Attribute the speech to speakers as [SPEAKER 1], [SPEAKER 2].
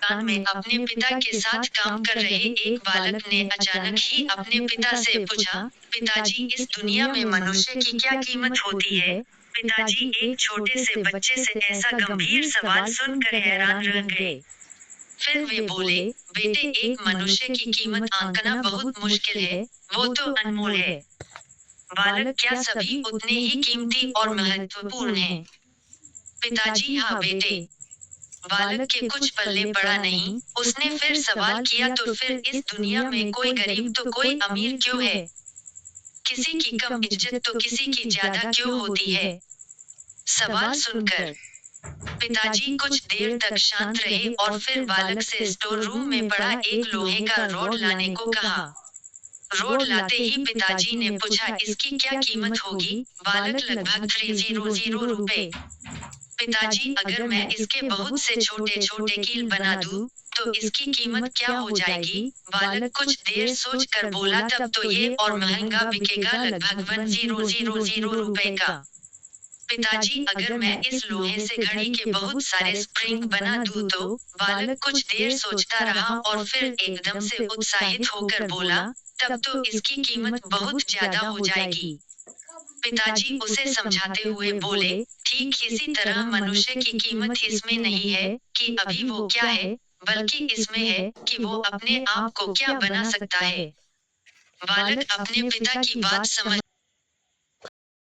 [SPEAKER 1] मकान में अपने पिता के साथ काम कर रहे एक बालक ने अचानक ही अपने पिता से पूछा, पिताजी, इस दुनिया में मनुष्य की क्या कीमत होती है? पिताजी एक छोटे से बच्चे से ऐसा गंभीर सवाल सुनकर हैरान रह गए। फिर वे बोले, बेटे, एक मनुष्य की कीमत आंकना बहुत मुश्किल है, वो तो अनमोल है। बालक, क्या सभी उतने ही कीमती और महत्वपूर्ण हैं? पिताजी, हाँ बेटे। बालक के कुछ पल्ले पड़ा नहीं। उसने फिर सवाल किया, तो फिर इस दुनिया में कोई गरीब तो कोई अमीर क्यों है? किसी की कम इज्जत तो किसी की ज्यादा क्यों होती है? सवाल सुनकर पिताजी कुछ देर तक शांत रहे और फिर बालक से स्टोर रूम में पड़ा एक लोहे का रॉड लाने को कहा। रॉड लाते ही पिताजी ने पूछा, इसकी क्या कीमत होगी? बालक, लगभग 300 रुपए। पिताजी, अगर मैं इसके बहुत से छोटे छोटे कील बना दूं, तो इसकी कीमत क्या हो जाएगी? बालक कुछ देर सोच कर बोला, तब तो ये और महंगा बिकेगा, लगभग 1000 रुपए का। पिताजी, अगर मैं इस लोहे से घड़ी के बहुत सारे स्प्रिंग बना दूं तो? बालक कुछ देर सोचता रहा और फिर एकदम से उत्साहित होकर बोला, तब तो इसकी कीमत बहुत ज्यादा हो जाएगी। पिताजी उसे समझाते हुए बोले, ठीक इसी तरह मनुष्य की कीमत इसमें नहीं है कि अभी वो क्या है, बल्कि इसमें है कि वो अपने आप को क्या बना सकता है। बालक अपने पिता की बात समझ